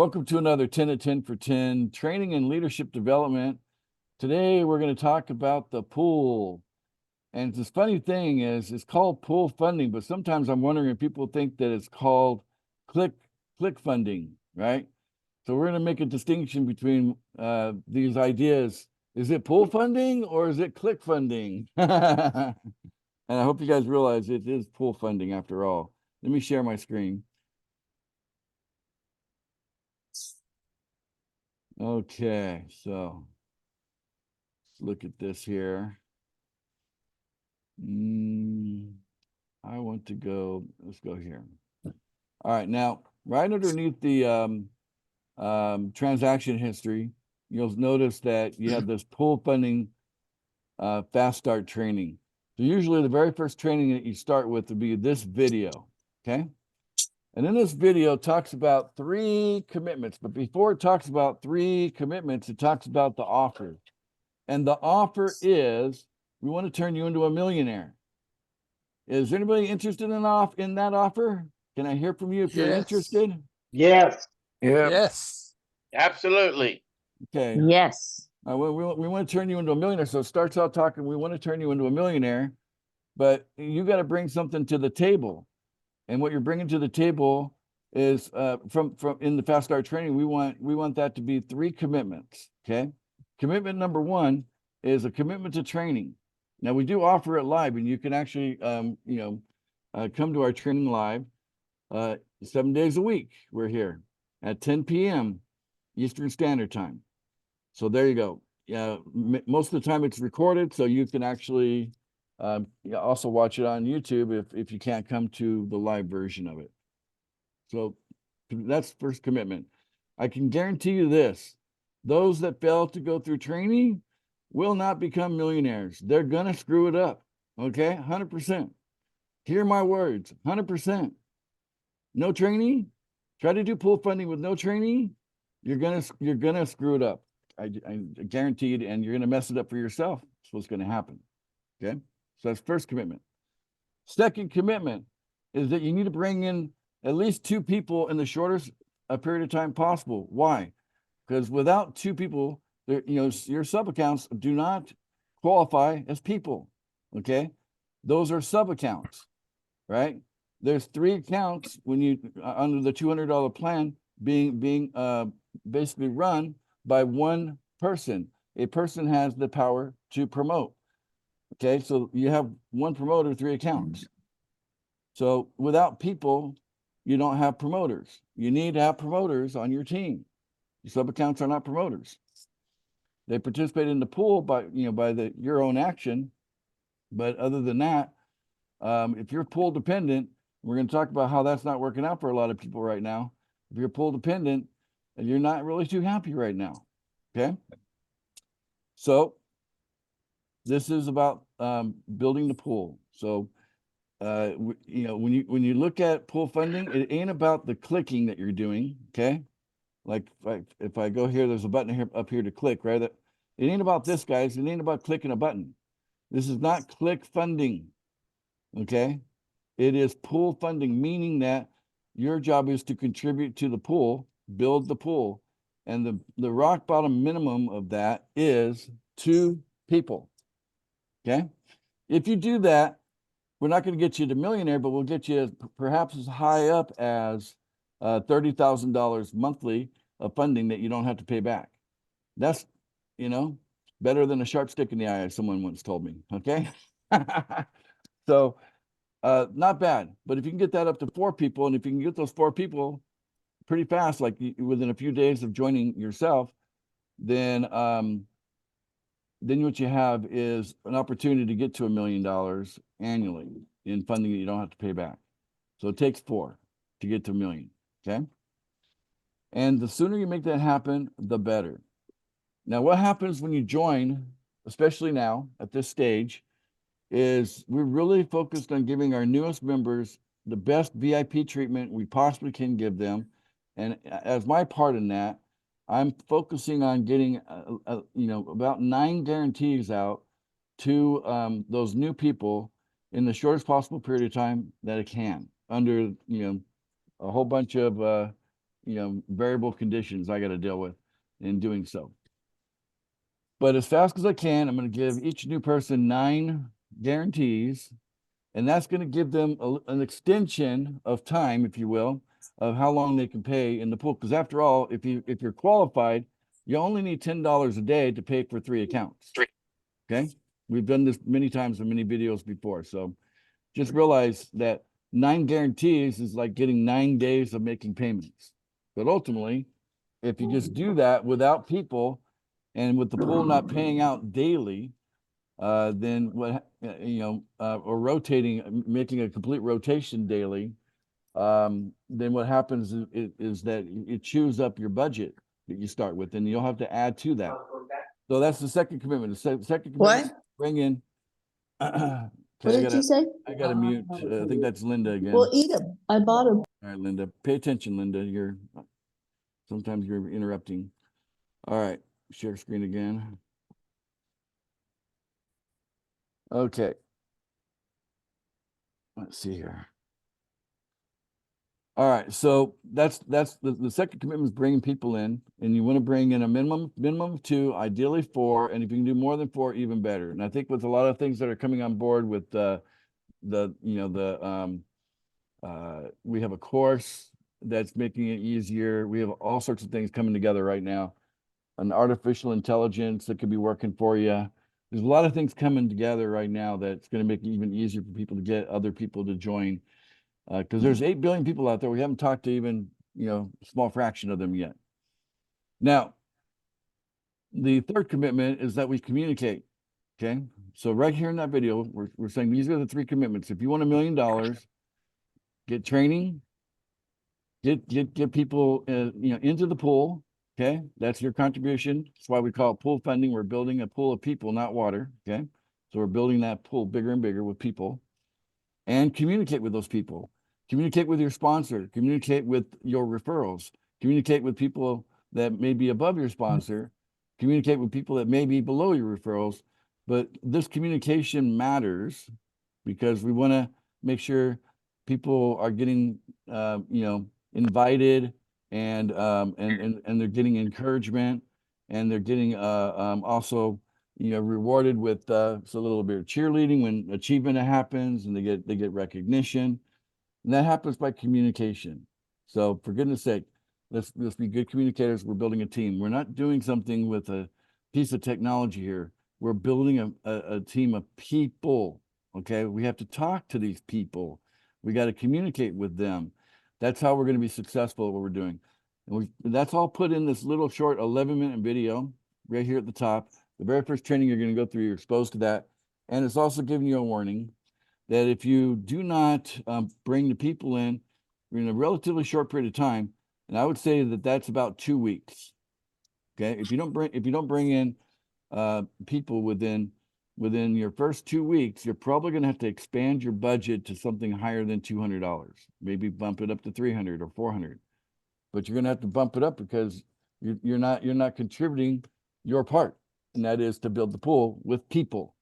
Welcome to another 10 at 10 for 10 training and leadership development. Today, we're going to talk about the pool. And this funny thing is, it's called pool funding, but sometimes I'm wondering if people think that it's called click funding, right? So we're going to make a distinction between these ideas. Is it pool funding or is it click funding? And I hope you guys realize it is pool funding after all. Let me share my screen. Okay, so let's look at this here. I want to go, let's go here. All right, now, right underneath the transaction history, you'll notice that you have this pool funding fast start training. So usually the very first training that you start with would be this video, okay? And then this video talks about 3 commitments, but before it talks about 3 commitments, it talks about the offer. And the offer is, we want to turn you into a millionaire. Is anybody interested in that offer? Can I hear from you if you're interested? Yes. Yeah. Yes. Absolutely. Okay. Yes. We want to turn you into a millionaire. So it starts out talking, we want to turn you into a millionaire, but you got to bring something to the table. And what you're bringing to the table is from in the fast start training, we want that to be 3 commitments. Okay. Commitment number 1 is a commitment to training. Now we do offer it live, and you can actually come to our training live 7 days a week. We're here at 10 p.m. Eastern Standard Time. So there you go. Yeah, most of the time it's recorded, so you can actually also watch it on YouTube if you can't come to the live version of it. So that's first commitment. I can guarantee you this: those that fail to go through training will not become millionaires. They're gonna screw it up. Okay, 100%. Hear my words, 100%. No training. Try to do pool funding with no training. You're gonna screw it up. I guarantee it, and you're gonna mess it up for yourself. That's what's gonna happen. Okay, so that's first commitment. Second commitment is that you need to bring in at least 2 people in the shortest period of time possible. Why? Because without 2 people, your sub accounts do not qualify as people. Okay, those are sub accounts, right? There's 3 accounts when you under the $200 plan being basically run by 1 person. A person has the power to promote. Okay, so you have 1 promoter, 3 accounts. So without people, you don't have promoters. You need to have promoters on your team. Your sub accounts are not promoters. They participate in the pool by your own action, but other than that, if you're pool dependent, we're going to talk about how that's not working out for a lot of people right now. If you're pool dependent, you're not really too happy right now. Okay. So this is about building the pool. So when you look at pool funding, it ain't about the clicking that you're doing. Okay. Like if I go here, there's a button here up here to click, right? It ain't about this, guys. It ain't about clicking a button. This is not click funding. Okay. It is pool funding, meaning that your job is to contribute to the pool, build the pool. And the rock bottom minimum of that is 2 people. Okay. If you do that, we're not going to get you to millionaire, but we'll get you perhaps as high up as $30,000 monthly of funding that you don't have to pay back. That's, better than a sharp stick in the eye, as someone once told me. Okay. So not bad, but if you can get that up to 4 people, and if you can get those 4 people pretty fast, like within a few days of joining yourself, then what you have is an opportunity to get to $1 million annually in funding that you don't have to pay back. So it takes 4 to get to $1 million. Okay. And the sooner you make that happen, the better. Now, what happens when you join, especially now at this stage, is we're really focused on giving our newest members the best VIP treatment we possibly can give them. And as my part in that, I'm focusing on getting, about 9 guarantees out to those new people in the shortest possible period of time that it can, under, a whole bunch of variable conditions I got to deal with in doing so. But as fast as I can, I'm going to give each new person 9 guarantees, and that's going to give them an extension of time, if you will, of how long they can pay in the pool. Because after all, if you're qualified, you only need $10 a day to pay for 3 accounts. Okay, we've done this many times in many videos before, so just realize that 9 guarantees is like getting 9 days of making payments. But ultimately, if you just do that without people and with the pool not paying out daily, then what, or rotating, making a complete rotation daily, then what happens is that it chews up your budget that you start with, and you'll have to add to that. So that's the second commitment. The second commitment, What? bring in. What did you say? I gotta mute. I think that's Linda again. Well, eat them. I bought them. All right, Linda, pay attention, Linda. Sometimes you're interrupting. All right, share screen again. Okay. Let's see here. All right, so that's the second commitment is bringing people in, and you want to bring in a minimum of 2, ideally 4, and if you can do more than 4, even better. And I think with a lot of things that are coming on board with we have a course that's making it easier. We have all sorts of things coming together right now. An artificial intelligence that could be working for you. There's a lot of things coming together right now that's going to make it even easier for people to get other people to join. Because there's 8 billion people out there. We haven't talked to even, a small fraction of them yet. Now, the third commitment is that we communicate. Okay. So right here in that video, we're saying these are the 3 commitments. If you want $1 million, get training, get people, into the pool. Okay. That's your contribution. That's why we call it pool funding. We're building a pool of people, not water. Okay. So we're building that pool bigger and bigger with people. And communicate with those people. Communicate with your sponsor. Communicate with your referrals. Communicate with people that may be above your sponsor. Communicate with people that may be below your referrals. But this communication matters because we want to make sure people are getting, invited and they're getting encouragement, and they're getting also rewarded with so a little bit of cheerleading when achievement happens, and they get recognition, and that happens by communication. So for goodness sake, let's be good communicators. We're building a team. We're not doing something with a piece of technology here. We're building a team of people. Okay, we have to talk to these people. We got to communicate with them. That's how we're going to be successful at what we're doing. And that's all put in this little short 11-minute video right here at the top. The very first training you're going to go through, you're exposed to that. And it's also giving you a warning that if you do not bring the people in a relatively short period of time, and I would say that that's about 2 weeks. Okay, if you don't bring in people within your first 2 weeks, you're probably going to have to expand your budget to something higher than $200. Maybe bump it up to $300 or $400. But you're going to have to bump it up because you're not contributing your part, and that is to build the pool with people.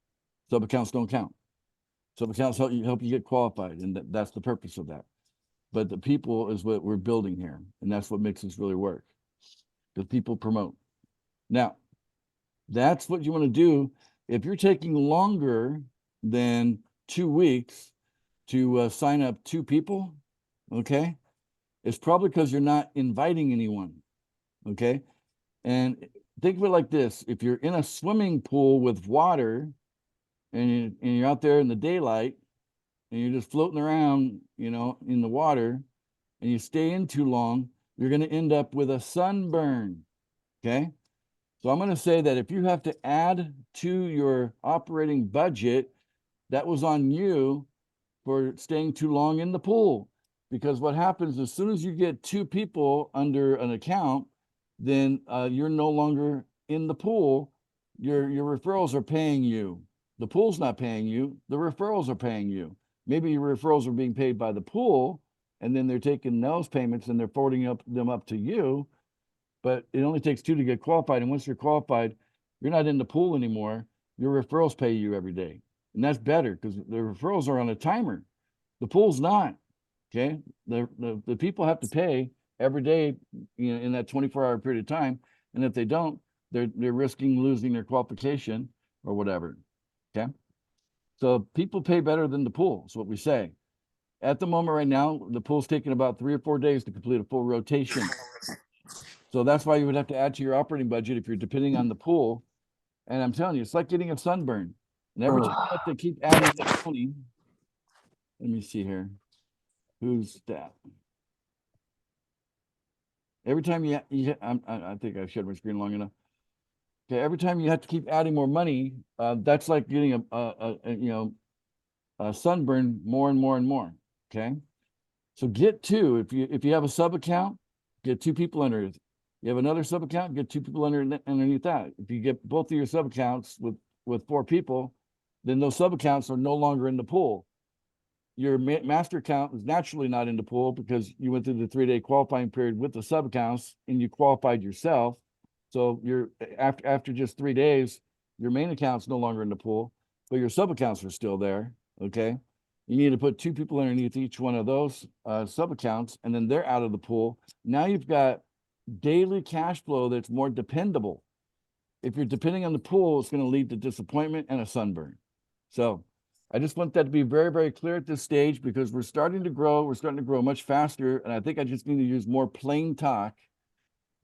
Sub accounts don't count. Sub accounts help you get qualified, and that's the purpose of that. But the people is what we're building here, and that's what makes this really work. Because people promote. Now, that's what you want to do. If you're taking longer than 2 weeks to sign up 2 people, okay, it's probably because you're not inviting anyone, okay? And think of it like this. If you're in a swimming pool with water and you're out there in the daylight and you're just floating around, in the water, and you stay in too long, you're going to end up with a sunburn, okay? So I'm going to say that if you have to add to your operating budget, that was on you for staying too long in the pool. Because what happens as soon as you get 2 people under an account, then you're no longer in the pool. Your referrals are paying you. The pool's not paying you. The referrals are paying you. Maybe your referrals are being paid by the pool, and then they're taking those payments and they're forwarding them up to you. But it only takes 2 to get qualified. And once you're qualified, you're not in the pool anymore. Your referrals pay you every day. And that's better because the referrals are on a timer. The pool's not. Okay. The people have to pay, every day, in that 24-hour period of time. And if they don't, they're risking losing their qualification or whatever. Okay. So people pay better than the pool, is what we say. At the moment right now, the pool's taking about 3 or 4 days to complete a full rotation. So that's why you would have to add to your operating budget if you're depending on the pool. And I'm telling you, it's like getting a sunburn. And every time you have to keep adding the money. Let me see here. Who's that? Every time I think I've shared my screen long enough. Okay, every time you have to keep adding more money, that's like getting a sunburn more and more and more. Okay, so get two. If you have a sub account, get 2 people under it. You have another sub account, get 2 people underneath that. If you get both of your sub accounts with 4 people, then those sub accounts are no longer in the pool. Your master account is naturally not in the pool because you went through the 3-day qualifying period with the sub accounts and you qualified yourself. So you're after just 3 days, your main account's no longer in the pool, but your sub accounts are still there. Okay. You need to put 2 people underneath each one of those sub accounts, and then they're out of the pool. Now you've got daily cash flow that's more dependable. If you're depending on the pool, it's going to lead to disappointment and a sunburn. So I just want that to be very, very clear at this stage because we're starting to grow. We're starting to grow much faster. And I think I just need to use more plain talk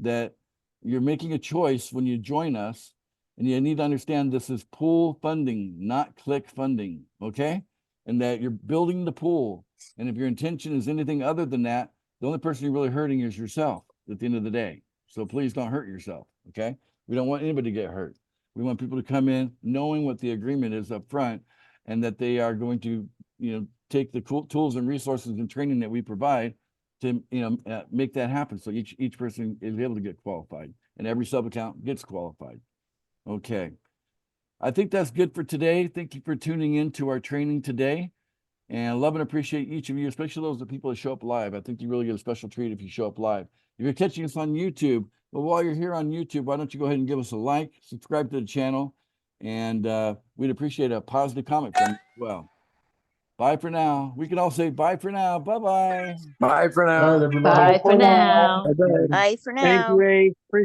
that you're making a choice when you join us. And you need to understand this is pool funding, not click funding. Okay. And that you're building the pool. And if your intention is anything other than that, the only person you're really hurting is yourself at the end of the day. So please don't hurt yourself. Okay. We don't want anybody to get hurt. We want people to come in knowing what the agreement is up front and that they are going to, take the tools and resources and training that we provide to, make that happen. So each person is able to get qualified and every sub account gets qualified. Okay. I think that's good for today. Thank you for tuning in to our training today. And I love and appreciate each of you, especially those people that show up live. I think you really get a special treat if you show up live. If you're catching us on YouTube, well, while you're here on YouTube, why don't you go ahead and give us a like, subscribe to the channel, and we'd appreciate a positive comment from you as well. Bye for now. We can all say bye for now. Bye-bye. Bye for now. Bye, everybody. Bye for now. Bye-bye. Bye for Thank now. you, Ray. Appreciate